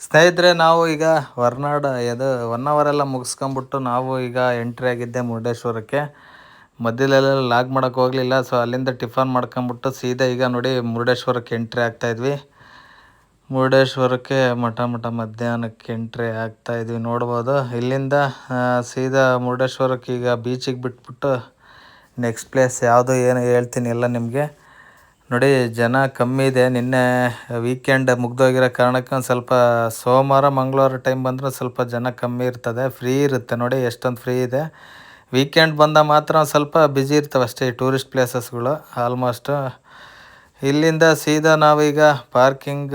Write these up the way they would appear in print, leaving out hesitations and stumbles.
ಸ್ನೇಹಿತರೆ, ನಾವು ಈಗ ಹೊರನಾಡು ಇದು 1 ಅವರ್ ಎಲ್ಲ ಮುಗಿಸ್ಕೊಂಬಿಟ್ಟು ನಾವು ಈಗ ಎಂಟ್ರಿ ಆಗಿದ್ದೆ ಮುರುಡೇಶ್ವರಕ್ಕೆ. ಮಧ್ಯದಲ್ಲೆಲ್ಲ ಲಾಗ್ ಮಾಡೋಕ್ಕೆ ಹೋಗಲಿಲ್ಲ. ಸೊ ಅಲ್ಲಿಂದ ಟಿಫನ್ ಮಾಡ್ಕೊಂಬಿಟ್ಟು ಸೀದಾ ಈಗ ನೋಡಿ ಮುರುಡೇಶ್ವರಕ್ಕೆ ಎಂಟ್ರಿ ಆಗ್ತಾಯಿದ್ವಿ. ಮುರುಡೇಶ್ವರಕ್ಕೆ ಮಧ್ಯಾಹ್ನಕ್ಕೆ ಎಂಟ್ರಿ ಆಗ್ತಾಯಿದ್ವಿ. ನೋಡ್ಬೋದು ಇಲ್ಲಿಂದ ಸೀದಾ ಮುರುಡೇಶ್ವರಕ್ಕೆ ಈಗ ಬೀಚಿಗೆ ಬಿಟ್ಬಿಟ್ಟು ನೆಕ್ಸ್ಟ್ ಪ್ಲೇಸ್ ಯಾವುದು ಏನು ಹೇಳ್ತೀನಿ ಎಲ್ಲ ನಿಮಗೆ. ನೋಡಿ ಜನ ಕಮ್ಮಿ ಇದೆ. ನಿನ್ನೆ ವೀಕೆಂಡ್ ಮುಗ್ದೋಗಿರೋ ಕಾರಣಕ್ಕೆ ಒಂದು ಸ್ವಲ್ಪ ಸೋಮವಾರ ಮಂಗಳವಾರ ಟೈಮ್ ಬಂದರೆ ಸ್ವಲ್ಪ ಜನ ಕಮ್ಮಿ ಇರ್ತದೆ, ಫ್ರೀ ಇರುತ್ತೆ. ನೋಡಿ ಎಷ್ಟೊಂದು ಫ್ರೀ ಇದೆ. ವೀಕೆಂಡ್ ಬಂದ ಮಾತ್ರ ಒಂದು ಸ್ವಲ್ಪ ಬ್ಯುಸಿ ಇರ್ತವೆ ಅಷ್ಟೇ ಈ ಟೂರಿಸ್ಟ್ ಪ್ಲೇಸಸ್ಗಳು ಆಲ್ಮೋಸ್ಟು. ಇಲ್ಲಿಂದ ಸೀದಾ ನಾವೀಗ ಪಾರ್ಕಿಂಗ್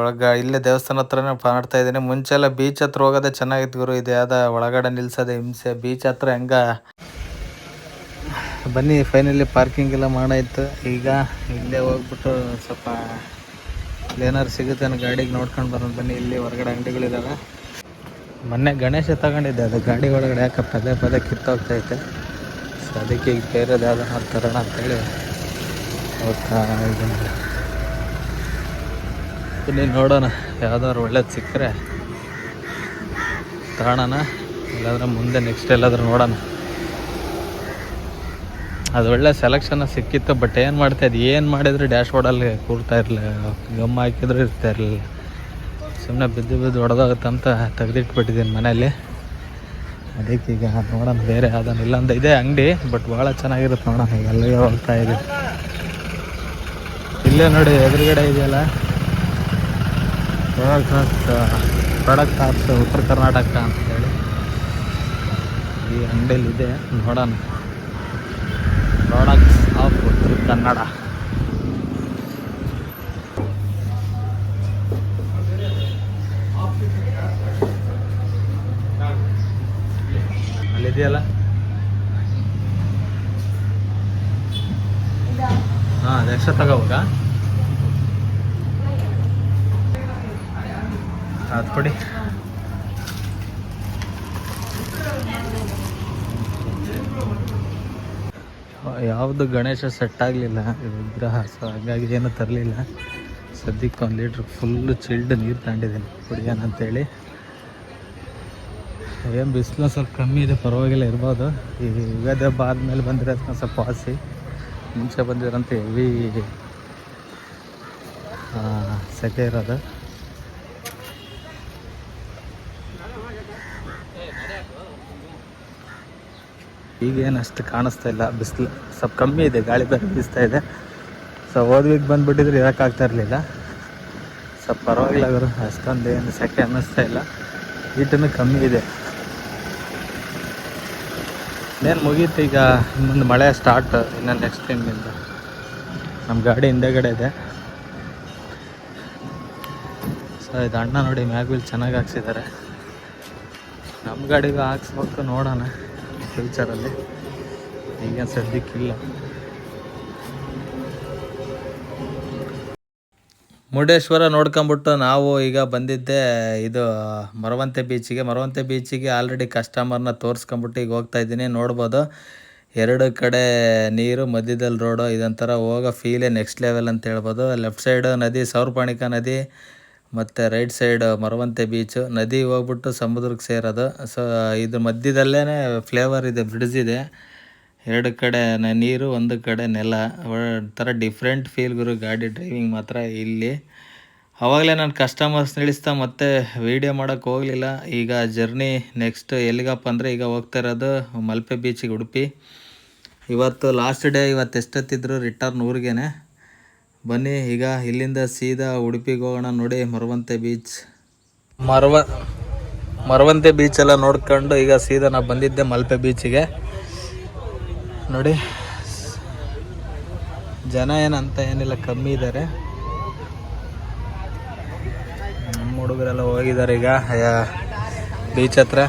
ಒಳಗೆ ಇಲ್ಲೇ ದೇವಸ್ಥಾನ ಹತ್ರನೇ ಮಾಡ್ತಾಯಿದ್ದೀನಿ. ಮುಂಚೆಲ್ಲ ಬೀಚ್ ಹತ್ರ ಹೋಗೋದೇ ಚೆನ್ನಾಗಿತ್ತು ಗುರು. ಇದು ಯಾವ್ದು ಒಳಗಡೆ ನಿಲ್ಸೋದೆ ಹಿಂಸೆ. ಬೀಚ್ ಹತ್ರ ಬನ್ನಿ ಫೈನಲಿ ಪಾರ್ಕಿಂಗ್ ಎಲ್ಲ ಮಾಡಾಯಿತು. ಈಗ ಇಲ್ಲೇ ಹೋಗ್ಬಿಟ್ಟು ಸ್ವಲ್ಪ ಏನಾರು ಸಿಗುತ್ತೆ ಅನ್ನೋ ಗಾಡಿಗೆ ನೋಡ್ಕೊಂಡು ಬರೋಣ ಬನ್ನಿ. ಇಲ್ಲಿ ಹೊರಗಡೆ ಅಂಗಡಿಗಳಿದ್ದಾವೆ. ಮೊನ್ನೆ ಗಣೇಶ ತಗೊಂಡಿದ್ದೆ, ಅದು ಗಾಡಿ ಒಳಗಡೆ ಯಾಕೆ ಪದೇ ಕಿತ್ತೋಗ್ತೈತೆ. ಸೊ ಅದಕ್ಕೆ ಈಗ ಬೇರೆದು ಯಾವ್ದು ತರೋಣ ಅಂತೇಳಿ ಹೋಗ್ತಾ ಇದ್ದೀನಿ. ಬನ್ನಿ ನೋಡೋಣ, ಯಾವ್ದಾದ್ರು ಒಳ್ಳೇದು ಸಿಕ್ಕರೆ ತಗೋಣ, ಇಲ್ಲಾಂದ್ರೆ ಮುಂದೆ ನೆಕ್ಸ್ಟ್ ಎಲ್ಲಾದ್ರೂ ನೋಡೋಣ. ಅದು ಒಳ್ಳೆ ಸೆಲೆಕ್ಷನ್ ಸಿಕ್ಕಿತ್ತು. ಬಟ್ ಏನು ಮಾಡ್ತಾಯಿದ್ದು, ಏನು ಮಾಡಿದ್ರು ಡ್ಯಾಶ್ ಬೋರ್ಡಲ್ಲಿ ಕೂರ್ತಾ ಇರಲಿಲ್ಲ, ಗಮ್ ಹಾಕಿದ್ರೂ ಇರ್ತಾ ಇರಲಿಲ್ಲ. ಸುಮ್ಮನೆ ಬಿದ್ದು ಹೊಡೆದೋಗುತ್ತೆ ಅಂತ ತೆಗೆದಿಟ್ಬಿಟ್ಟಿದ್ದೀನಿ ಮನೇಲಿ. ಅದಕ್ಕೆ ಈಗ ನೋಡೋಣ ಬೇರೆ ಯಾವುದನ್ನು. ಇಲ್ಲೊಂದು ಇದೆ ಅಂಗಡಿ, ಬಟ್ ಭಾಳ ಚೆನ್ನಾಗಿರುತ್ತೆ ನೋಡೋಣ. ಈಗ ಅಲ್ಲಿಗೆ ಹೋಗ್ತಾ ಇದ್ದೀವಿ. ಇಲ್ಲೇ ನೋಡಿ ಎದುರುಗಡೆ ಇದೆಯಲ್ಲ ಪ್ರಾಡಕ್ಟ್ ಆಪ್ಸ್ ಉತ್ತರ ಕರ್ನಾಟಕ ಅಂತೇಳಿ ಈ ಅಂಗಡಿಯಲ್ಲಿದೆ. ನೋಡೋಣ, ಪ್ರಾಡಕ್ಟ್ಸ್ ಆಫ್ ಉತ್ತರ ಕನ್ನಡ. ಅಲ್ಲಿದೆಯಲ್ಲ, ಹಾಂ ಅದು ಎಕ್ಸ್ಟ್ರಾ ತಗೋಬೇಕಾ? ಅದು ಕೊಡಿ. ಯಾವುದು ಗಣೇಶ ಸೆಟ್ ಆಗಲಿಲ್ಲ ವಿಗ್ರಹ, ಸೊ ಹಾಗಾಗಿ ಏನೂ ತರಲಿಲ್ಲ. ಸದ್ಯಕ್ಕೆ 1 ಲೀಟ್ರ್ ಫುಲ್ಲು ಚಿಲ್ಡ್ ನೀರು ತಗೊಂಡಿದ್ದೀನಿ ಕುಡಿಯೋಣ ಅಂತೇಳಿ. ಏನು ಬಿಸಿಲು ಸ್ವಲ್ಪ ಕಮ್ಮಿ ಇದೆ, ಪರವಾಗಿಲ್ಲ ಇರ್ಬೋದು. ಈ ಯುಗಾದಿ ಹಬ್ಬ ಆದಮೇಲೆ ಬಂದಿರೋದನ್ನ ಸ್ವಲ್ಪ ವಾಸಿ. ಮುಂಚೆ ಬಂದಿರೋಂಥ ಹೆವಿ ಸೆಕೆ ಇರೋದು. ಈಗೇನು ಅಷ್ಟು ಕಾಣಿಸ್ತಾ ಇಲ್ಲ, ಬಿಸಿಲು ಸ್ವಲ್ಪ ಕಮ್ಮಿ ಇದೆ, ಗಾಳಿ ಬೇರೆ ಬೀಸ್ತಾ ಇದೆ. ಸೊ ಓದ್ವಿಗೆ ಬಂದುಬಿಟ್ಟಿದ್ರೆ ಇರೋಕ್ಕಾಗ್ತಾ ಇರಲಿಲ್ಲ. ಸ್ವಲ್ಪ ಪರವಾಗಿಲ್ಲ ಅವರು, ಅಷ್ಟೊಂದು ಏನು ಸೆಕೆ ಅನ್ನಿಸ್ತಾ ಇಲ್ಲ. ಹೀಟನ್ನು ಕಮ್ಮಿ ಇದೆ. ಇನ್ನೇನು ಮುಗೀತು, ಈಗ ಇನ್ನೊಂದು ಮಳೆ ಸ್ಟಾರ್ಟ್. ಇನ್ನು ನೆಕ್ಸ್ಟ್ ಟೈಮಿಂದ ನಮ್ಮ ಗಾಡಿ ಹಿಂದೆಗಡೆ ಇದೆ. ಸೊ ಇದು ಅಣ್ಣ ನೋಡಿ ಮ್ಯಾಗ್ವಿಲ್ ಚೆನ್ನಾಗಿ ಹಾಕ್ಸಿದ್ದಾರೆ. ನಮ್ಮ ಗಾಡಿಗೂ ಹಾಕ್ಸ್ಬೇಕು, ನೋಡೋಣ ಫ್ಯೂಚರಲ್ಲಿ. ಈಗ ಸದ್ಯಕ್ಕಿಲ್ಲ. ಮುರುಡೇಶ್ವರ ನೋಡ್ಕೊಂಬಿಟ್ಟು ನಾವು ಈಗ ಬಂದಿದ್ದೆ ಇದು ಮರವಂತೆ ಬೀಚಿಗೆ. ಆಲ್ರೆಡಿ ಕಸ್ಟಮರ್ನ ತೋರಿಸ್ಕೊಂಬಿಟ್ಟು ಈಗ ಹೋಗ್ತಾಯಿದ್ದೀನಿ. ನೋಡ್ಬೋದು 2 ಕಡೆ ನೀರು, ಮಧ್ಯದಲ್ಲಿ ರೋಡು. ಇದೊಂಥರ ಹೋಗೋ ಫೀಲೇ ನೆಕ್ಸ್ಟ್ ಲೆವೆಲ್ ಅಂತ ಹೇಳ್ಬೋದು. ಲೆಫ್ಟ್ ಸೈಡ್ ನದಿ ಸೌರಪಾಣಿಕ ನದಿ, ಮತ್ತು ರೈಟ್ ಸೈಡ್ ಮರವಂತೆ ಬೀಚು. ನದಿ ಹೋಗ್ಬಿಟ್ಟು ಸಮುದ್ರಕ್ಕೆ ಸೇರೋದು. ಸೊ ಇದು ಮಧ್ಯದಲ್ಲೇ ಫ್ಲೇವರ್ ಇದೆ, ಬ್ರಿಡ್ಜ್ ಇದೆ. 2 ಕಡೆ ನೀರು, 1 ಕಡೆ ನೆಲ. ಒಂಥರ ಡಿಫ್ರೆಂಟ್ ಫೀಲ್ ಗುರು ಗಾಡಿ ಡ್ರೈವಿಂಗ್ ಮಾತ್ರ ಇಲ್ಲಿ. ಆವಾಗಲೇ ನಾನು ಕಸ್ಟಮರ್ಸ್ ನಿಲ್ಲಿಸ್ತಾ ಮತ್ತೆ ವೀಡಿಯೋ ಮಾಡೋಕ್ಕೆ ಹೋಗಲಿಲ್ಲ. ಈಗ ಜರ್ನಿ ನೆಕ್ಸ್ಟ್ ಎಲ್ಲಿಗಪ್ಪ ಅಂದರೆ ಈಗ ಹೋಗ್ತಾ ಇರೋದು ಮಲ್ಪೆ ಬೀಚಿಗೆ, ಉಡುಪಿ. ಇವತ್ತು ಲಾಸ್ಟ್ ಡೇ. ಇವತ್ತು ಎಷ್ಟೊತ್ತಿದ್ರು ರಿಟರ್ನ್ ಊರಿಗೇನೆ. ಬನ್ನಿ ಈಗ ಇಲ್ಲಿಂದ ಸೀದಾ ಉಡುಪಿಗೆ ಹೋಗೋಣ. ನೋಡಿ ಮರವಂತೆ ಬೀಚೆಲ್ಲ ನೋಡ್ಕೊಂಡು ಈಗ ಸೀದಾ ನಾನು ಬಂದಿದ್ದೆ ಮಲ್ಪೆ ಬೀಚಿಗೆ. ನೋಡಿ ಜನ ಏನಂತ ಏನಿಲ್ಲ, ಕಮ್ಮಿ ಇದ್ದಾರೆ. ನಮ್ಮ ಹುಡುಗರೆಲ್ಲ ಹೋಗಿದ್ದಾರೆ ಈಗ ಬೀಚ್ ಹತ್ರ.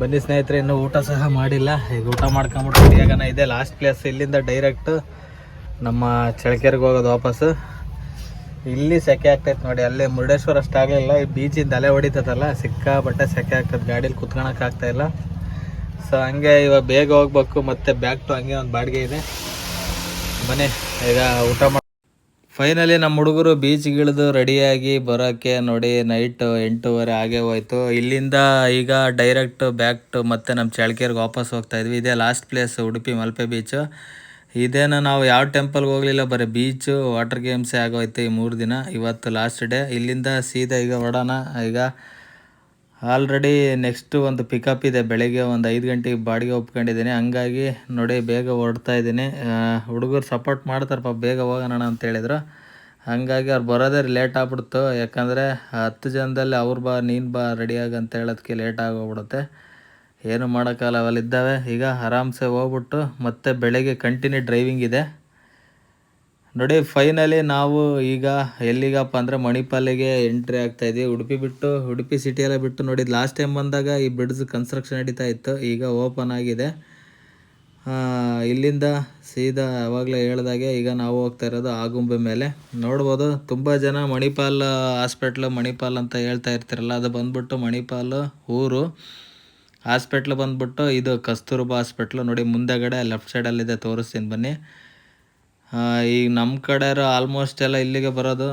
ಬನ್ನಿ ಸ್ನೇಹಿತರೆ, ಇನ್ನೂ ಊಟ ಸಹ ಮಾಡಿಲ್ಲ. ಈಗ ಊಟ ಮಾಡ್ಕೊಂಬಿಟ್ಟು ರೆಡಿಯಾಗನ ಇದೆ. ಲಾಸ್ಟ್ ಪ್ಲೇಸ್ ಇಲ್ಲಿಂದ ಡೈರೆಕ್ಟ್ ನಮ್ಮ ಚಳ್ಳಕೆರೆಗೆ ಹೋಗೋದು ವಾಪಸ್ಸು. ಇಲ್ಲಿ ಸೆಕೆ ಆಗ್ತೈತೆ ನೋಡಿ. ಅಲ್ಲೇ ಮುರುಡೇಶ್ವರ ಅಷ್ಟಾಗಲಿಲ್ಲ, ಈ ಬೀಚಿಂದ ಅಲೆ ಹೊಡಿತದಲ್ಲ, ಸಿಕ್ಕಾಪಟ್ಟೆ ಸೆಕೆ ಆಗ್ತದೆ, ಗಾಡೀಲಿ ಕುತ್ಕೊಳಕ್ಕೆ ಆಗ್ತಾ ಇಲ್ಲ. ಸೊ ಹಂಗೆ ಇವಾಗ ಬೇಗ ಹೋಗ್ಬೇಕು, ಮತ್ತೆ ಬ್ಯಾಕ್ ಟು ಹಂಗೆ ಒಂದು ಬಾಡಿಗೆ ಇದೆ. ಬನ್ನಿ ಈಗ ಊಟ ಮಾಡಿ ಫೈನಲಿ ನಮ್ಮ ಹುಡುಗರು ಬೀಚ್ಗಿಳಿದು ರೆಡಿಯಾಗಿ ಬರೋಕ್ಕೆ ನೋಡಿ ನೈಟ್ 8:30 ಆಗೇ ಹೋಯ್ತು. ಇಲ್ಲಿಂದ ಈಗ ಡೈರೆಕ್ಟ್ ಬ್ಯಾಕ್ ಟು ಮತ್ತೆ ನಮ್ಮ ಚಳ್ಳಕೆರೆಗೆ ವಾಪಸ್ ಹೋಗ್ತಾ ಇದ್ವಿ. ಇದೇ last place Udupi Malpe beach. ಇದೇನು ನಾವು ಯಾವ ಟೆಂಪಲ್ಗೆ ಹೋಗಲಿಲ್ಲ, ಬರೀ ಬೀಚು ವಾಟರ್ ಗೇಮ್ಸೇ ಆಗೋಯ್ತು ಈ 3 ದಿನ. ಇವತ್ತು ಲಾಸ್ಟ್ ಡೇ. ಇಲ್ಲಿಂದ ಸೀದಾ ಈಗ ಹೊಡೋಣ. ಈಗ ಆಲ್ರೆಡಿ ನೆಕ್ಸ್ಟು ಒಂದು ಪಿಕಪ್ ಇದೆ, ಬೆಳಗ್ಗೆ ಒಂದು 5 ಗಂಟೆಗೆ ಬಾಡಿಗೆ ಒಪ್ಕೊಂಡಿದ್ದೀನಿ. ಹಂಗಾಗಿ ನೋಡಿ ಬೇಗ ಹೊರಡ್ತಾ ಇದ್ದೀನಿ. ಹುಡುಗರು ಸಪೋರ್ಟ್ ಮಾಡ್ತಾರೆ ಪಾಪ, ಬೇಗ ಹೋಗೋಣ ಅಂತ ಹೇಳಿದ್ರು. ಹಂಗಾಗಿ ಅವ್ರು ಬರೋದೇ ಲೇಟ್ ಆಗ್ಬಿಡ್ತು, ಯಾಕಂದರೆ 10 ಜನದಲ್ಲಿ ಅವ್ರು ಬಾ ನೀನು ಬಾ ರೆಡಿಯಾಗಿ ಅಂತ ಹೇಳೋದಕ್ಕೆ ಲೇಟ್ ಆಗೋಗ್ಬಿಡುತ್ತೆ. ಏನು ಮಾಡೋಕ್ಕಲ್ಲ, ಅವೆಲ್ಲಿದ್ದಾವೆ. ಈಗ ಆರಾಮ್ಸೆ ಹೋಗ್ಬಿಟ್ಟು ಮತ್ತೆ ಬೆಳಗ್ಗೆ ಕಂಟಿನ್ಯೂ ಡ್ರೈವಿಂಗ್ ಇದೆ ನೋಡಿ. ಫೈನಲಿ ನಾವು ಈಗ ಎಲ್ಲಿಗಪ್ಪ ಅಂದರೆ ಮಣಿಪಾಲಿಗೆ ಎಂಟ್ರಿ ಆಗ್ತಾಯಿದ್ವಿ. ಉಡುಪಿ ಸಿಟಿಯೆಲ್ಲ ಬಿಟ್ಟು ನೋಡಿ. ಲಾಸ್ಟ್ ಟೈಮ್ ಬಂದಾಗ ಈ ಬ್ರಿಡ್ಜ್ ಕನ್ಸ್ಟ್ರಕ್ಷನ್ ನಡೀತಾ ಇತ್ತು, ಈಗ ಓಪನ್ ಆಗಿದೆ. ಇಲ್ಲಿಂದ ಸೀದಾ ಯಾವಾಗಲೇ ಹೇಳ್ದಾಗೆ ಈಗ ನಾವು ಹೋಗ್ತಾ ಇರೋದು ಆಗುಂಬೆ ಮೇಲೆ. ನೋಡ್ಬೋದು ತುಂಬ ಜನ ಮಣಿಪಾಲ್ ಮಣಿಪಾಲ್ ಅಂತ ಹೇಳ್ತಾ ಇರ್ತೀರಲ್ಲ, ಅದು ಬಂದ್ಬಿಟ್ಟು ಮಣಿಪಾಲ್ ಊರು. ಹಾಸ್ಪಿಟ್ಲ್ ಬಂದ್ಬಿಟ್ಟು ಇದು ಕಸ್ತೂರ್ಬಾ ಹಾಸ್ಪಿಟ್ಲು ನೋಡಿ, ಮುಂದೆಗಡೆ ಲೆಫ್ಟ್ ಸೈಡಲ್ಲಿದೆ, ತೋರಿಸ್ತೀನಿ ಬನ್ನಿ. ಈಗ ನಮ್ಮ ಕಡೆಯವರು ಆಲ್ಮೋಸ್ಟ್ ಎಲ್ಲ ಇಲ್ಲಿಗೆ ಬರೋದು,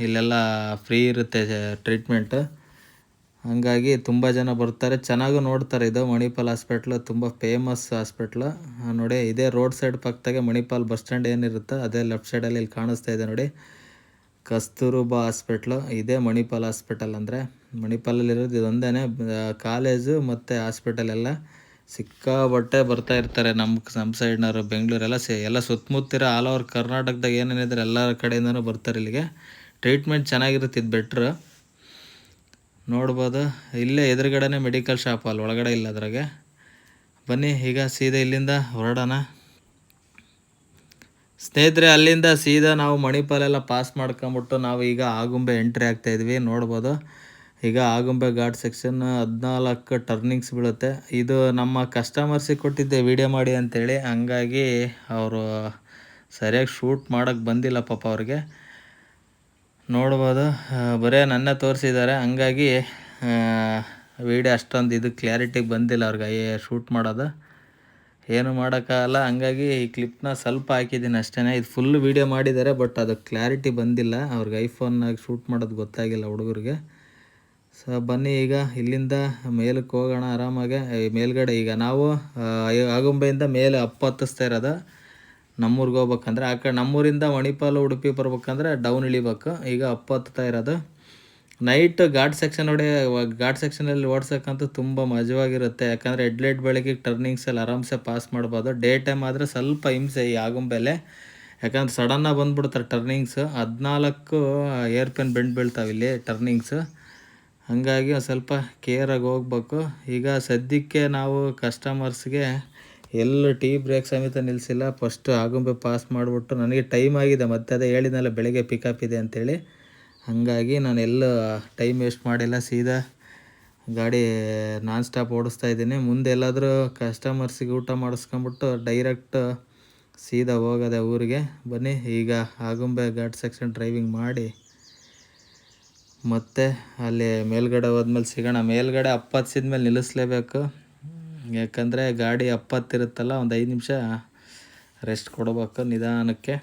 ಇಲ್ಲೆಲ್ಲ ಫ್ರೀ ಇರುತ್ತೆ ಟ್ರೀಟ್ಮೆಂಟ್. ಹಾಗಾಗಿ ತುಂಬ ಜನ ಬರ್ತಾರೆ, ಚೆನ್ನಾಗೂ ನೋಡ್ತಾರೆ. ಇದು ಮಣಿಪಾಲ್ ಹಾಸ್ಪಿಟ್ಲು ತುಂಬ ಫೇಮಸ್ ಹಾಸ್ಪಿಟ್ಲು ನೋಡಿ. ಇದೇ ರೋಡ್ ಸೈಡ್ ಪಕ್ಕದಾಗೆ ಮಣಿಪಾಲ್ ಬಸ್ ಸ್ಟ್ಯಾಂಡ್ ಏನಿರುತ್ತೆ ಅದೇ ಲೆಫ್ಟ್ ಸೈಡಲ್ಲಿ ಇಲ್ಲಿ ಕಾಣಿಸ್ತಾ ಇದೆ ನೋಡಿ, ಕಸ್ತೂರ್ಬಾ ಹಾಸ್ಪಿಟ್ಲು. ಇದೇ ಮಣಿಪಾಲ್ ಹಾಸ್ಪಿಟಲ್ ಅಂದರೆ. ಮಣಿಪಾಲಲ್ಲಿರೋದು ಇದೊಂದೇ ಕಾಲೇಜು ಮತ್ತು ಹಾಸ್ಪಿಟಲ್. ಎಲ್ಲ ಸಿಕ್ಕಾಬಟ್ಟೆ ಬರ್ತಾ ಇರ್ತಾರೆ ನಮ್ಮ ಸೈಡ್ನವರು, ಬೆಂಗಳೂರೆಲ್ಲ ಎಲ್ಲ ಸುತ್ತಮುತ್ತಿರ ಆಲ್ ಓವರ್ ಕರ್ನಾಟಕದಾಗ ಏನೇನಿದ್ರೆ ಎಲ್ಲ ಕಡೆಯಿಂದನೂ ಬರ್ತಾರೆ ಇಲ್ಲಿಗೆ. ಟ್ರೀಟ್ಮೆಂಟ್ ಚೆನ್ನಾಗಿರುತ್ತೆ, ಇದು ಬೆಟ್ರು. ನೋಡ್ಬೋದು ಇಲ್ಲೇ ಎದುರುಗಡೆನೇ ಮೆಡಿಕಲ್ ಶಾಪ್, ಅಲ್ಲಿ ಒಳಗಡೆ ಇಲ್ಲ ಅದ್ರಾಗೆ. ಬನ್ನಿ ಈಗ ಸೀದಾ ಇಲ್ಲಿಂದ ಹೊರಡೋಣ ಸ್ನೇಹಿತರೆ. ಅಲ್ಲಿಂದ ಸೀದಾ ನಾವು ಮಣಿಪಾಲೆಲ್ಲ ಪಾಸ್ ಮಾಡ್ಕೊಂಬಿಟ್ಟು ನಾವು ಈಗ ಆಗುಂಬೆ ಎಂಟ್ರಿ ಆಗ್ತಾಯಿದ್ವಿ. ನೋಡ್ಬೋದು ಈಗ ಆಗುಂಬೆ ಘಾಟ್ ಸೆಕ್ಷನ್ 14 ಟರ್ನಿಂಗ್ಸ್ ಬೀಳುತ್ತೆ. ಇದು ನಮ್ಮ ಕಸ್ಟಮರ್ಸಿಗೆ ಕೊಟ್ಟಿದ್ದೆ ವಿಡಿಯೋ ಮಾಡಿ ಅಂಥೇಳಿ, ಹಂಗಾಗಿ ಅವರು ಸರಿಯಾಗಿ ಶೂಟ್ ಮಾಡೋಕ್ಕೆ ಬಂದಿಲ್ಲ ಪಾಪ ಅವ್ರಿಗೆ. ನೋಡ್ಬೋದು ಬರೀ ನನ್ನ ತೋರಿಸಿದ್ದಾರೆ, ಹಂಗಾಗಿ ವಿಡಿಯೋ ಅಷ್ಟೊಂದು ಇದು ಕ್ಲಾರಿಟಿಗೆ ಬಂದಿಲ್ಲ ಅವ್ರಿಗೆ ಶೂಟ್ ಮಾಡೋದು. ಏನು ಮಾಡೋಕ್ಕಾಗಲ್ಲ, ಹಂಗಾಗಿ ಈ ಕ್ಲಿಪ್ನ ಸ್ವಲ್ಪ ಹಾಕಿದ್ದೀನಿ ಅಷ್ಟೇ. ಇದು ಫುಲ್ ವೀಡಿಯೋ ಮಾಡಿದ್ದಾರೆ, ಬಟ್ ಅದು ಕ್ಲಾರಿಟಿ ಬಂದಿಲ್ಲ ಅವ್ರಿಗೆ. ಐಫೋನ್ನಾಗಿ ಶೂಟ್ ಮಾಡೋದು ಗೊತ್ತಾಗಿಲ್ಲ ಹುಡುಗರಿಗೆ. ಸೊ ಬನ್ನಿ ಈಗ ಇಲ್ಲಿಂದ ಮೇಲಕ್ಕೆ ಹೋಗೋಣ ಆರಾಮಾಗೆ. ಮೇಲ್ಗಡೆ ಈಗ ನಾವು ಆಗುಂಬೆಯಿಂದ ಮೇಲೆ ಹತ್ತಿಸ್ತಾ ಇರೋದು ನಮ್ಮೂರಿಗೆ ಹೋಗ್ಬೇಕಂದ್ರೆ. ಆ ಕಡೆ ನಮ್ಮೂರಿಂದ ಮಣಿಪಾಲ್ ಉಡುಪಿ ಬರ್ಬೇಕಂದ್ರೆ ಡೌನ್ ಇಳಿಬೇಕು. ಈಗ ಹತ್ತಾ ಇರೋದು ನೈಟ್ ಘಾಟ್ ಸೆಕ್ಷನ್ ನೋಡಿ. ಘಾಟ್ ಸೆಕ್ಷನಲ್ಲಿ ಓಡ್ಸೋಕ್ಕಂತೂ ತುಂಬ ಮಜವಾಗಿರುತ್ತೆ, ಯಾಕಂದರೆ ಹೆಡ್ಲೈಟ್ ಬೆಳಗ್ಗೆ ಟರ್ನಿಂಗ್ಸಲ್ಲಿ ಆರಾಮ್ಸೆ ಪಾಸ್ ಮಾಡ್ಬೋದು. ಡೇ ಟೈಮ್ ಆದರೆ ಸ್ವಲ್ಪ ಹಿಂಸೆ ಈ ಆಗುಂಬೆಲೆ, ಯಾಕಂದ್ರೆ ಸಡನ್ನಾಗಿ ಬಂದುಬಿಡ್ತಾರೆ ಟರ್ನಿಂಗ್ಸು. 14 ಏರ್ ಪೆನ್ ಬೆಂಡ್ ಬೀಳ್ತಾವೆ ಇಲ್ಲಿ ಟರ್ನಿಂಗ್ಸು, ಹಾಗಾಗಿ ಒಂದು ಸ್ವಲ್ಪ ಕೇರಾಗಿ ಹೋಗ್ಬೇಕು. ಈಗ ಸದ್ಯಕ್ಕೆ ನಾವು ಕಸ್ಟಮರ್ಸ್ಗೆ ಎಲ್ಲೂ ಟೀ ಬ್ರೇಕ್ ಸಮೇತ ನಿಲ್ಲಿಸಿಲ್ಲ. ಫಸ್ಟು ಆಗುಂಬೆ ಪಾಸ್ ಮಾಡಿಬಿಟ್ಟು, ನನಗೆ ಟೈಮ್ ಆಗಿದೆ, ಮತ್ತೆ ಅದೇ ಹೇಳಿದ್ನಲ್ಲ ಬೆಳಗ್ಗೆ ಪಿಕಪ್ ಇದೆ ಅಂಥೇಳಿ, ಹಾಗಾಗಿ ನಾನು ಎಲ್ಲೂ ಟೈಮ್ ವೇಸ್ಟ್ ಮಾಡಿಲ್ಲ. ಸೀದಾ ಗಾಡಿ ನಾನ್ ಸ್ಟಾಪ್ ಓಡಿಸ್ತಾ ಇದ್ದೀನಿ. ಮುಂದೆ ಎಲ್ಲಾದರೂ ಕಸ್ಟಮರ್ಸಿಗೆ ಊಟ ಮಾಡಿಸ್ಕೊಂಬಿಟ್ಟು ಡೈರೆಕ್ಟ್ ಸೀದಾ ಹೋಗೋದೆ ಊರಿಗೆ. ಬನ್ನಿ ಈಗ ಆಗುಂಬೆ ಘಾಟ್ ಸೆಕ್ಷನ್ ಡ್ರೈವಿಂಗ್ ಮಾಡಿ ಮತ್ತು ಅಲ್ಲಿ ಮೇಲ್ಗಡೆ ಹೋದ್ಮೇಲೆ ಸಿಗೋಣ. ಮೇಲ್ಗಡೆ ಹತ್ತಿಸಿದ್ಮೇಲೆ ನಿಲ್ಲಿಸ್ಲೇಬೇಕು, ಯಾಕಂದರೆ ಗಾಡಿ ಇರುತ್ತಲ್ಲ, ಒಂದು 5 ನಿಮಿಷ ರೆಸ್ಟ್ ಕೊಡಬೇಕು ನಿಧಾನಕ್ಕೆ.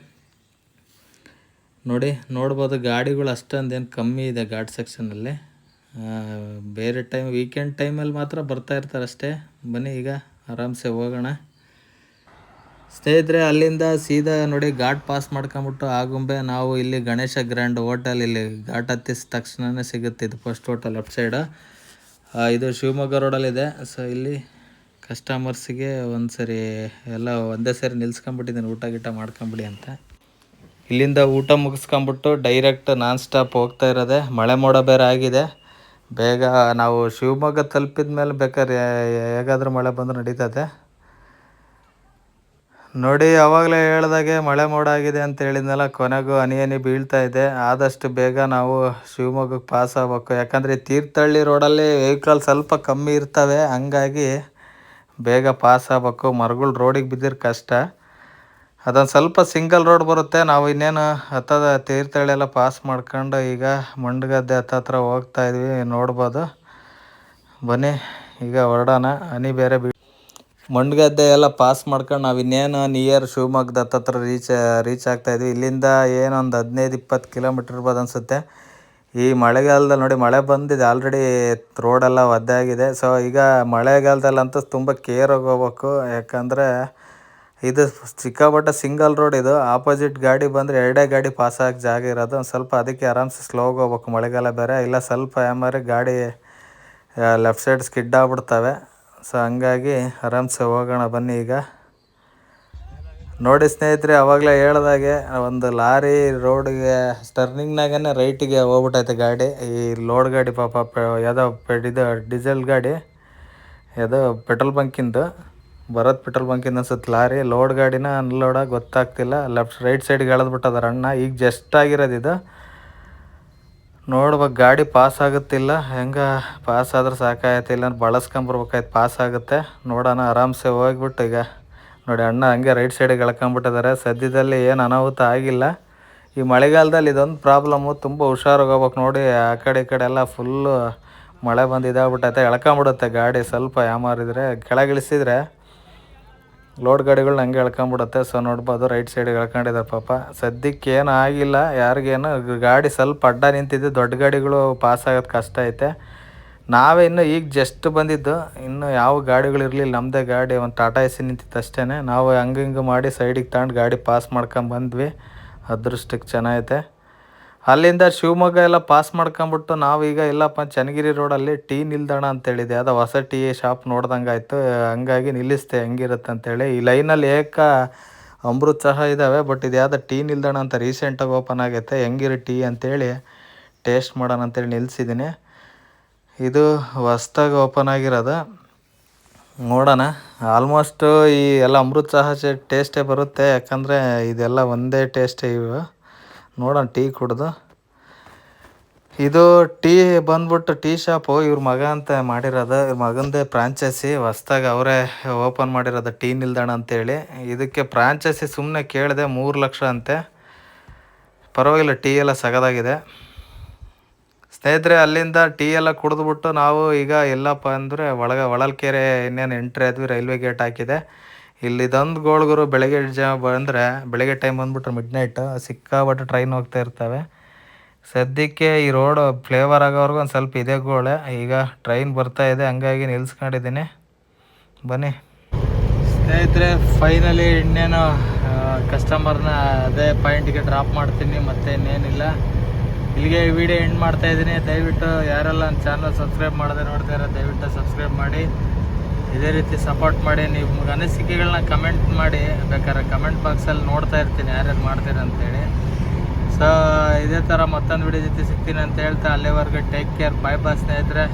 ನೋಡ್ಬೋದು ಗಾಡಿಗಳು ಅಷ್ಟೊಂದೇನು ಕಮ್ಮಿ ಇದೆ ಘಾಟ್ ಸೆಕ್ಷನಲ್ಲಿ. ಬೇರೆ ಟೈಮ್ ವೀಕೆಂಡ್ ಟೈಮಲ್ಲಿ ಮಾತ್ರ ಬರ್ತಾ ಇರ್ತಾರೆ ಅಷ್ಟೇ. ಬನ್ನಿ ಈಗ ಆರಾಮ್ಸೆ ಹೋಗೋಣ ಸ್ನೇಹಿತರೆ. ಅಲ್ಲಿಂದ ಸೀದಾ ನೋಡಿ ಘಾಟ್ ಪಾಸ್ ಮಾಡ್ಕೊಂಬಿಟ್ಟು ಆಗುಂಬೆ ನಾವು ಇಲ್ಲಿ ಗಣೇಶ ಗ್ರ್ಯಾಂಡ್ ಹೋಟೆಲ್, ಇಲ್ಲಿ ಘಾಟ್ ಹತ್ತಿದ ತಕ್ಷಣವೇ ಸಿಗುತ್ತೆ ಇದು ಫಸ್ಟ್ ಹೋಟೆಲ್ ಲೆಫ್ಟ್ ಸೈಡು. ಇದು ಶಿವಮೊಗ್ಗ ರೋಡಲ್ಲಿದೆ. ಸೊ ಇಲ್ಲಿ ಕಸ್ಟಮರ್ಸಿಗೆ ಒಂದು ಸರಿ ಎಲ್ಲ ಒಂದೇ ಸರಿ ನಿಲ್ಸ್ಕೊಂಬಿಟ್ಟಿದ್ದೀನಿ, ಊಟ ಗೀಟ ಮಾಡ್ಕೊಂಬಿಡಿ ಅಂತ. ಇಲ್ಲಿಂದ ಊಟ ಮುಗಿಸ್ಕೊಂಬಿಟ್ಟು ಡೈರೆಕ್ಟ್ ನಾನ್ ಸ್ಟಾಪ್ ಹೋಗ್ತಾ ಇರೋದೆ. ಮಳೆ ಮೋಡ ಬೇರೆ ಆಗಿದೆ, ಬೇಗ ನಾವು ಶಿವಮೊಗ್ಗ ತಲುಪಿದ ಮೇಲೆ ಬೇಕಾದ್ರೆ ಹೇಗಾದರೂ ಮಳೆ ಬಂದರೂ ನಡೀತದೆ ನೋಡಿ. ಆವಾಗಲೇ ಹೇಳ್ದಾಗೆ ಮಳೆ ಮೋಡ ಆಗಿದೆ ಅಂತ ಹೇಳಿದ್ನಲ್ಲ, ಕೊನೆಗೂ ಹನಿ ಬೀಳ್ತಾ ಇದೆ. ಆದಷ್ಟು ಬೇಗ ನಾವು ಶಿವಮೊಗ್ಗಕ್ಕೆ ಪಾಸ್ ಆಗಬೇಕು, ಯಾಕಂದರೆ ತೀರ್ಥಹಳ್ಳಿ ರೋಡಲ್ಲಿ ವೆಹಿಕಲ್ ಸ್ವಲ್ಪ ಕಮ್ಮಿ ಇರ್ತವೆ, ಹಂಗಾಗಿ ಬೇಗ ಪಾಸ್ ಆಗಬೇಕು. ಮರಗಳು ರೋಡಿಗೆ ಬಿದ್ದಿರೋ ಕಷ್ಟ, ಅದೊಂದು ಸ್ವಲ್ಪ ಸಿಂಗಲ್ ರೋಡ್ ಬರುತ್ತೆ. ನಾವು ಇನ್ನೇನು ಹತ್ತದ ತೀರ್ಥಹಳ್ಳಿ ಎಲ್ಲ ಪಾಸ್ ಮಾಡ್ಕೊಂಡು ಈಗ ಮಂಡಗದ್ದೆ ಹತ್ರ ಹೋಗ್ತಾಯಿದ್ವಿ, ನೋಡ್ಬೋದು. ಬನ್ನಿ ಈಗ ಹೊರಡೋಣ. ಹನಿ ಬೇರೆ ಮಂಡಗದ್ದೆ ಎಲ್ಲ ಪಾಸ್ ಮಾಡ್ಕೊಂಡು ನಾವು ಇನ್ನೇನು ನಿಯರ್ ಶಿವಮೊಗ್ಗದ ಹತ್ತತ್ರ ರೀಚ್ ಆಗ್ತಾಯಿದ್ವಿ. ಇಲ್ಲಿಂದ ಏನೊಂದು 15-20 ಕಿಲೋಮೀಟ್ರ್ ಇರ್ಬೋದು ಅನಿಸುತ್ತೆ. ಈ ಮಳೆಗಾಲದಲ್ಲಿ ನೋಡಿ, ಮಳೆ ಬಂದಿದೆ ಆಲ್ರೆಡಿ, ರೋಡೆಲ್ಲ ಒದ್ದೆ ಆಗಿದೆ. ಸೊ ಈಗ ಮಳೆಗಾಲದಲ್ಲಂತೂ ತುಂಬ ಕೇರಾಗಿ ಹೋಗ್ಬೇಕು. ಯಾಕಂದರೆ ಇದು ಸಿಕ್ಕಾಪಟ್ಟೆ ಸಿಂಗಲ್ ರೋಡ್. ಇದು ಆಪೋಸಿಟ್ ಗಾಡಿ ಬಂದರೆ ಎರಡೇ ಗಾಡಿ ಪಾಸ್ ಆಗಿ ಜಾಗ ಇರೋದು. ಒಂದು ಸ್ವಲ್ಪ ಅದಕ್ಕೆ ಆರಾಮ್ಸೆ ಸ್ಲೋಗಿ ಹೋಗ್ಬೇಕು, ಮಳೆಗಾಲ ಬೇರೆ. ಇಲ್ಲ ಸ್ವಲ್ಪ ಯಾಮಾರಿ ಗಾಡಿ ಲೆಫ್ಟ್ ಸೈಡ್ ಸ್ಕಿಡ್ ಆಗ್ಬಿಡ್ತವೆ. ಸೊ ಹಂಗಾಗಿ ಆರಾಮ್ಸೆ ಹೋಗೋಣ ಬನ್ನಿ. ಈಗ ನೋಡಿ ಸ್ನೇಹಿತರೆ, ಆವಾಗಲೇ ಹೇಳ್ದಾಗೆ ಒಂದು ಲಾರಿ ರೋಡಿಗೆ ಟರ್ನಿಂಗ್ನಾಗೇ ರೈಟಿಗೆ ಹೋಗ್ಬಿಟ್ಟೈತೆ ಗಾಡಿ. ಈ ಲೋಡ್ ಗಾಡಿ ಪಾಪ ಯಾವುದೋ ಇದು ಡೀಸೆಲ್ ಗಾಡಿ, ಯಾವುದೋ ಪೆಟ್ರೋಲ್ ಬಂಕಿಂದು, ಬರೋದು ಪೆಟ್ರೋಲ್ ಬಂಕಿಂದ ಅನ್ಸುತ್ತೆ ಲಾರಿ. ಲೋಡ್ ಗಾಡಿನ ಅನ್ಲೋಡ ಗೊತ್ತಾಗ್ತಿಲ್ಲ. ರೈಟ್ ಸೈಡ್ಗೆ ಎಳೆದ್ಬಿಟ್ಟದ ಅಣ್ಣ. ಈಗ ಜಸ್ಟ್ ಆಗಿರೋದು ಇದು. ನೋಡ್ಬೇಕು ಗಾಡಿ ಪಾಸ್ ಆಗುತ್ತಿಲ್ಲ. ಹೆಂಗೆ ಪಾಸ್ ಆದ್ರೆ ಸಾಕಾಯ್ತು, ಇಲ್ಲ ಬಳಸ್ಕೊಂಬರ್ಬೇಕಾಯ್ತು. ಪಾಸ್ ಆಗುತ್ತೆ ನೋಡೋಣ. ಆರಾಮ್ಸೆ ಹೋಗ್ಬಿಟ್ಟು ಈಗ ನೋಡಿ ಅಣ್ಣ ಹಂಗೆ ರೈಟ್ ಸೈಡಿಗೆ ಎಳ್ಕೊಂಬಿಟ್ಟಿದ್ದಾರೆ. ಸದ್ಯದಲ್ಲಿ ಏನು ಅನಾಹುತ ಆಗಿಲ್ಲ. ಈ ಮಳೆಗಾಲದಲ್ಲಿ ಇದೊಂದು ಪ್ರಾಬ್ಲಮ್ಮು, ತುಂಬ ಹುಷಾರಾಗಿ ಹೋಗ್ಬೇಕು. ನೋಡಿ ಆ ಕಡೆ ಈ ಕಡೆ ಎಲ್ಲ ಫುಲ್ಲು ಮಳೆ ಬಂದು ಇದಾಗ್ಬಿಟ್ಟೈತೆ, ಎಳ್ಕೊಂಬಿಡುತ್ತೆ ಗಾಡಿ. ಸ್ವಲ್ಪ ಯಾಮಾರಿದ್ರೆ ಕೆಳಗಿಳಿಸಿದ್ರೆ ಲೋಡ್ ಗಾಡಿಗಳ್ನ ಹಂಗೆ ಎಳ್ಕೊಂಬಿಡುತ್ತೆ. ಸೊ ನೋಡ್ಬೋದು ರೈಟ್ ಸೈಡಿಗೆ ಎಳ್ಕೊಂಡಿದ್ದಾರೆ ಪಾಪ. ಸದ್ಯಕ್ಕೆ ಏನು ಆಗಿಲ್ಲ ಯಾರಿಗೇನು. ಗಾಡಿ ಸ್ವಲ್ಪ ಅಡ್ಡ ನಿಂತಿದ್ದು, ದೊಡ್ಡ ಗಾಡಿಗಳು ಪಾಸ್ ಆಗೋದು ಕಷ್ಟ ಐತೆ. ನಾವೇ ಇನ್ನೂ ಈಗ ಜಸ್ಟ್ ಬಂದಿದ್ದು, ಇನ್ನೂ ಯಾವ ಗಾಡಿಗಳಿರಲಿಲ್ಲ. ನಮ್ಮದೇ ಗಾಡಿ ಒಂದು ಟಾಟಾ ಎಸಿ ನಿಂತಿತ್ತು ಅಷ್ಟೇ. ನಾವು ಹಂಗೆ ಹಿಂಗೆ ಮಾಡಿ ಸೈಡಿಗೆ ತಗೊಂಡು ಗಾಡಿ ಪಾಸ್ ಮಾಡ್ಕೊಂಬಂದ್ವಿ. ಅದೃಷ್ಟಕ್ಕೆ ಚೆನ್ನಾಗೈತೆ. ಅಲ್ಲಿಂದ ಶಿವಮೊಗ್ಗ ಎಲ್ಲ ಪಾಸ್ ಮಾಡ್ಕೊಂಬಿಟ್ಟು ನಾವೀಗ ಇಲ್ಲಪ್ಪ ಚನ್ನಗಿರಿ ರೋಡಲ್ಲಿ ಟೀ ನಿಲ್ದಾಣ ಅಂತೇಳಿದೆ. ಯಾವುದೋ ಹೊಸ ಟೀ ಶಾಪ್ ನೋಡ್ದಂಗೆ ಆಯಿತು. ಹಂಗಾಗಿ ನಿಲ್ಲಿಸ್ತೆ ಹೆಂಗಿರುತ್ತೆ ಅಂತೇಳಿ. ಈ ಲೈನಲ್ಲಿ ಅಮೃತ್ ಸಹ ಇದ್ದಾವೆ, ಬಟ್ ಇದು ಯಾವುದೋ ಟೀ ನಿಲ್ದಾಣ ಅಂತ ರೀಸೆಂಟಾಗಿ ಓಪನ್ ಆಗೈತೆ. ಹೆಂಗಿರೋ ಟೀ ಅಂತೇಳಿ ಟೇಸ್ಟ್ ಮಾಡೋಣ ಅಂತೇಳಿ ನಿಲ್ಲಿಸಿದ್ದೀನಿ. ಇದು ಹೊಸ್ದಾಗಿ ಓಪನ್ ಆಗಿರೋದು, ನೋಡೋಣ. ಆಲ್ಮೋಸ್ಟು ಈ ಎಲ್ಲ ಅಮೃತ್ ಸಹ ಟೇಸ್ಟೇ ಬರುತ್ತೆ, ಯಾಕಂದರೆ ಇದೆಲ್ಲ ಒಂದೇ ಟೇಸ್ಟೇ ಇವು. ನೋಡೋಣ ಟೀ ಕುಡ್ದು. ಇದು ಟೀ ಬಂದ್ಬಿಟ್ಟು ಟೀ ಶಾಪು ಇವ್ರ ಮಗ ಅಂತ ಮಾಡಿರೋದು. ಇವ್ರ ಮಗಂದೇ ಫ್ರಾಂಚೈಸಿ, ಹೊಸ್ದಾಗಿ ಅವರೇ ಓಪನ್ ಮಾಡಿರೋದು ಟೀ ನಿಲ್ದಾಣ ಅಂತೇಳಿ. ಇದಕ್ಕೆ ಫ್ರಾಂಚೈಸಿ ಸುಮ್ಮನೆ ಕೇಳಿದೆ 3 ಲಕ್ಷ ಅಂತೆ. ಪರವಾಗಿಲ್ಲ, ಟೀ ಎಲ್ಲ ಸಗದಾಗಿದೆ ಸ್ನೇಹಿತರೆ. ಅಲ್ಲಿಂದ ಟೀ ಎಲ್ಲ ಕುಡಿದ್ಬಿಟ್ಟು ನಾವು ಈಗ ಎಲ್ಲಪ್ಪ ಅಂದರೆ ಹೊಳಲ್ಕೆರೆ ಇನ್ನೇನು ಎಂಟ್ರಿ ಆದ್ವಿ. ರೈಲ್ವೆ ಗೇಟ್ ಹಾಕಿದೆ. ಇಲ್ಲಿದೊಂದು ಗೋಳ್ಗುರು ಬೆಳಗ್ಗೆ ಬಂದರೆ, ಬೆಳಗ್ಗೆ ಟೈಮ್ ಬಂದ್ಬಿಟ್ರೆ ಮಿಡ್ನೈಟು ಸಿಕ್ಕಾಪಟ್ಟೆ ಟ್ರೈನ್ ಹೋಗ್ತಾ ಇರ್ತವೆ. ಸದ್ಯಕ್ಕೆ ಈ ರೋಡು ಫ್ಲೇವರ್ ಆಗೋವರೆಗೂ ಒಂದು ಸ್ವಲ್ಪ ಇದೆ ಗೋಳೆ. ಈಗ ಟ್ರೈನ್ ಬರ್ತಾಯಿದೆ, ಹಂಗಾಗಿ ನಿಲ್ಸ್ಕೊಂಡಿದ್ದೀನಿ. ಬನ್ನಿ ಸ್ನೇಹಿತರೆ, ಫೈನಲಿ ಇನ್ನೇನು ಕಸ್ಟಮರ್ನ ಅದೇ ಪಾಯಿಂಟಿಗೆ ಡ್ರಾಪ್ ಮಾಡ್ತೀನಿ, ಮತ್ತೆ ಇನ್ನೇನಿಲ್ಲ. ಇಲ್ಲಿಗೆ ಈ ವಿಡಿಯೋ ಎಂಡ್ ಮಾಡ್ತಾಯಿದ್ದೀನಿ. ದಯವಿಟ್ಟು ಯಾರೆಲ್ಲ ನನ್ನ ಚಾನಲ್ ಸಬ್ಸ್ಕ್ರೈಬ್ ಮಾಡದೆ ನೋಡ್ತಾಯಿರೋ ದಯವಿಟ್ಟು ಸಬ್ಸ್ಕ್ರೈಬ್ ಮಾಡಿ, ಇದೇ ರೀತಿ ಸಪೋರ್ಟ್ ಮಾಡಿ. ನಿಮ್ಗೆ ಅನಿಸಿಕೆಗಳನ್ನ ಕಮೆಂಟ್ ಮಾಡಿ, ಬೇಕಾದ್ರೆ ಕಮೆಂಟ್ ಬಾಕ್ಸಲ್ಲಿ ನೋಡ್ತಾ ಇರ್ತೀನಿ ಯಾರ್ಯಾರು ಮಾಡ್ತೀರ ಅಂತೇಳಿ. ಸೊ ಇದೇ ಥರ ಮತ್ತೊಂದು ವಿಡಿಯೋ ಜೊತೆ ಸಿಗ್ತೀನಿ ಅಂತ ಹೇಳ್ತಾ, ಅಲ್ಲಿವರೆಗೂ ಟೇಕ್ ಕೇರ್, ಬಾಯ್ ಬಾಯ್ ಸ್ನೇಹಿತರೆ.